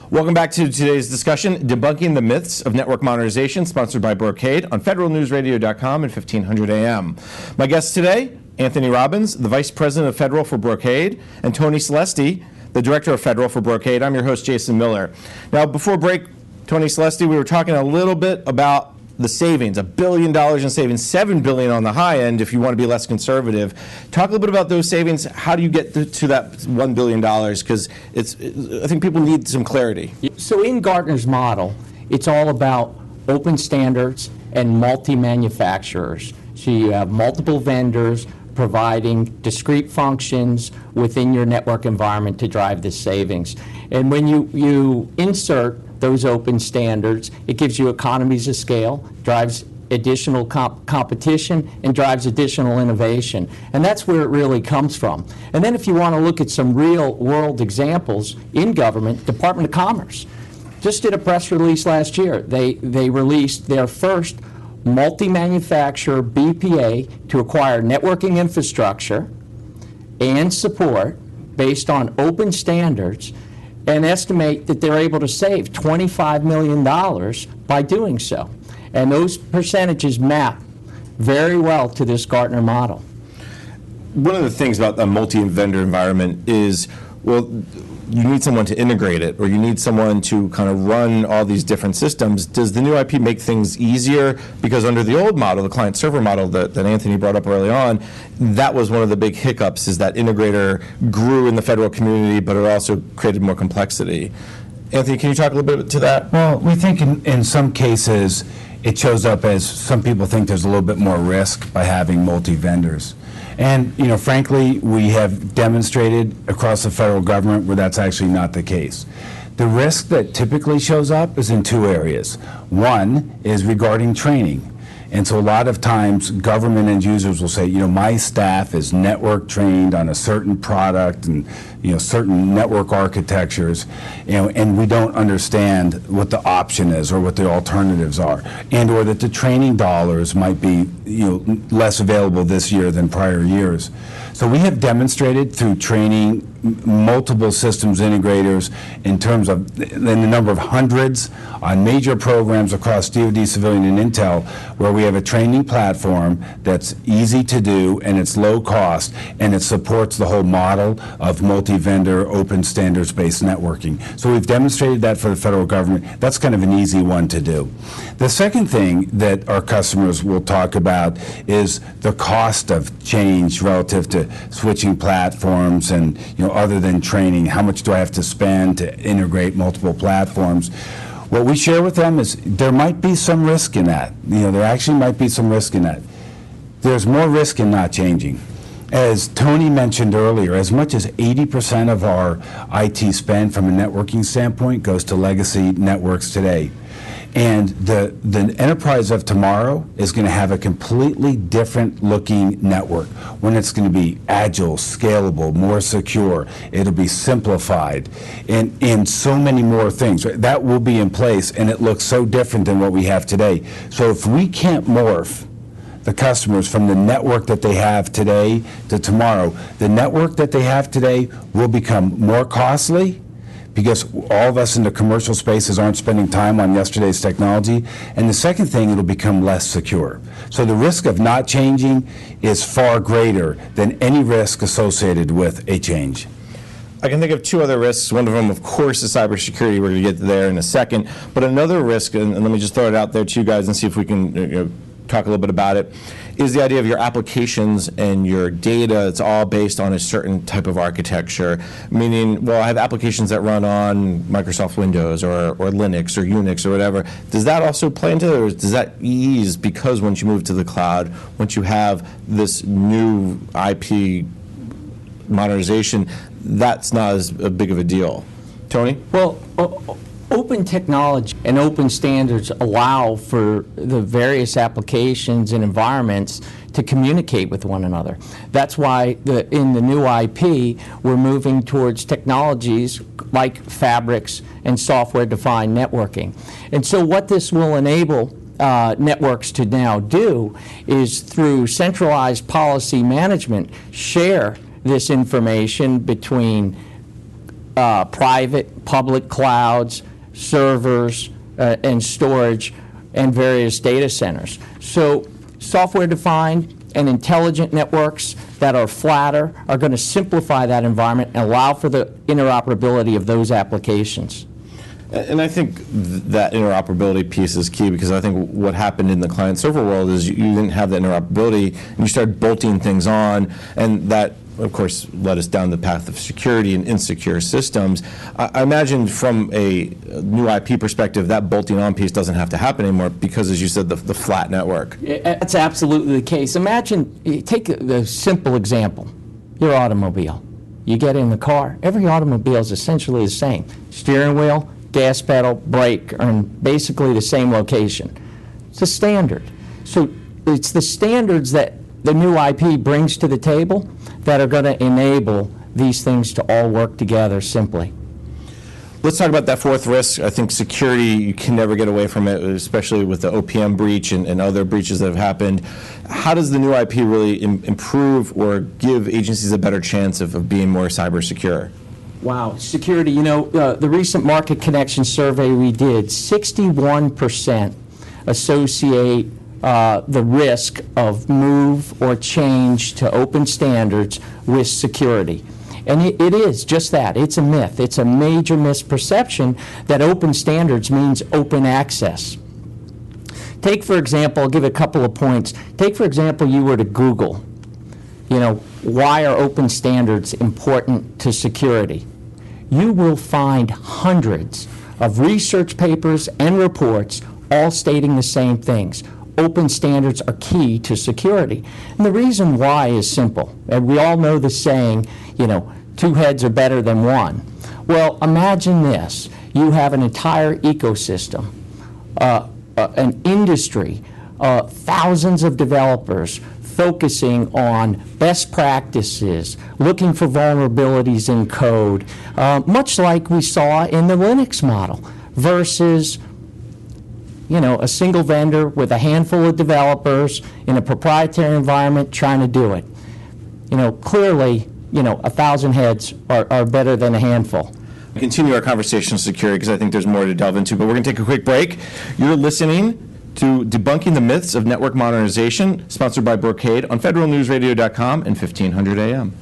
Welcome back to today's discussion, Debunking the Myths of Network Modernization, sponsored by Brocade on federalnewsradio.com and 1500 AM. My guests today, Anthony Robbins, the Vice President of Federal for Brocade, and Tony Celesti, the Director of Federal for Brocade. I'm your host, Jason Miller. Now, before break, Tony Celesti, we were talking a little bit about the savings, $1 billion in savings, $7 billion on the high end if you want to be less conservative. Talk a little bit about those savings. How do you get to that $1 billion? Because I think people need some clarity. So in Gartner's model, it's all about open standards and multi-manufacturers. So you have multiple vendors providing discrete functions within your network environment to drive the savings. And when you insert those open standards, it gives you economies of scale, drives additional competition, and drives additional innovation. And that's where it really comes from. And then if you want to look at some real world examples in government, Department of Commerce just did a press release last year. They released their first multi-manufacturer BPA to acquire networking infrastructure and support based on open standards, and estimate that they're able to save $25 million by doing so. And those percentages map very well to this Gartner model. One of the things about a multi-vendor environment is, well, you need someone to integrate it, or you need someone to kind of run all these different systems. Does the new IP make things easier? Because under the old model, the client-server model that Anthony brought up early on, that was one of the big hiccups, is that integrator grew in the federal community, but it also created more complexity. Anthony, can you talk a little bit to that? Well, we think in some cases it shows up as some people think there's a little bit more risk by having multi-vendors. And, you know, frankly, we have demonstrated across the federal government where that's actually not the case. The risk that typically shows up is in two areas. One is regarding training. And so a lot of times government end users will say, you know, my staff is network trained on a certain product and, you know, certain network architectures, you know, and we don't understand what the option is or what the alternatives are, and or that the training dollars might be, you know, less available this year than prior years. So we have demonstrated through training multiple systems integrators in terms of in the number of hundreds on major programs across DoD, civilian, and intel, where we have a training platform that's easy to do and it's low cost and it supports the whole model of multi-vendor, open standards-based networking. So we've demonstrated that for the federal government. That's kind of an easy one to do. The second thing that our customers will talk about is the cost of change relative to switching platforms and, you know, other than training, how much do I have to spend to integrate multiple platforms? What we share with them is there might be some risk in that. You know, there actually might be some risk in that. There's more risk in not changing. As Tony mentioned earlier, as much as 80% of our IT spend from a networking standpoint goes to legacy networks today. And the enterprise of tomorrow is going to have a completely different looking network, when it's going to be agile, scalable, more secure, it'll be simplified, and so many more things. That will be in place, and it looks so different than what we have today. So if we can't morph the customers from the network that they have today to tomorrow, the network that they have today will become more costly, because all of us in the commercial spaces aren't spending time on yesterday's technology. And the second thing, it'll become less secure. So the risk of not changing is far greater than any risk associated with a change. I can think of two other risks. One of them, of course, is cybersecurity. We're going to get there in a second. But another risk, and let me just throw it out there to you guys and see if we can talk a little bit about it, is the idea of your applications and your data. It's all based on a certain type of architecture, meaning, well, I have applications that run on Microsoft Windows or Linux or Unix or whatever. Does that also play into it, or does that ease because once you move to the cloud, once you have this new IP modernization, that's not as big of a deal? Tony? Well, open technology and open standards allow for the various applications and environments to communicate with one another. That's why in the new IP, we're moving towards technologies like fabrics and software-defined networking. And so what this will enable networks to now do is, through centralized policy management, share this information between private, public clouds, servers, and storage, and various data centers. So software-defined and intelligent networks that are flatter are going to simplify that environment and allow for the interoperability of those applications. And I think that interoperability piece is key, because I think what happened in the client-server world is you didn't have that interoperability, and you started bolting things on, and that, of course, led us down the path of security and insecure systems. I imagine from a new IP perspective, that bolting on piece doesn't have to happen anymore because, as you said, the flat network. That's absolutely the case. Imagine, take a simple example, your automobile. You get in the car, every automobile is essentially the same. Steering wheel, gas pedal, brake are in basically the same location. It's a standard. So it's the standards that the new IP brings to the table that are going to enable these things to all work together simply. Let's talk about that fourth risk. I think security, you can never get away from it, especially with the OPM breach and other breaches that have happened. How does the new IP really improve or give agencies a better chance of being more cyber secure? Wow, security, you know, the recent market connection survey we did, 61% associate the risk of move or change to open standards with security. And it is just that. It's a myth. It's a major misperception that open standards means open access. Take, for example, I'll give a couple of points. Take, for example, you were to Google, you know, why are open standards important to security? You will find hundreds of research papers and reports all stating the same things. Open standards are key to security. And the reason why is simple. And we all know the saying, you know, two heads are better than one. Well, imagine this. You have an entire ecosystem, an industry, thousands of developers focusing on best practices, looking for vulnerabilities in code, much like we saw in the Linux model, versus, you know, a single vendor with a handful of developers in a proprietary environment trying to do it. You know, clearly, you know, 1,000 heads are better than a handful. We'll continue our conversation on security because I think there's more to delve into, but we're going to take a quick break. You're listening to Debunking the Myths of Network Modernization, sponsored by Brocade on federalnewsradio.com and 1500 AM.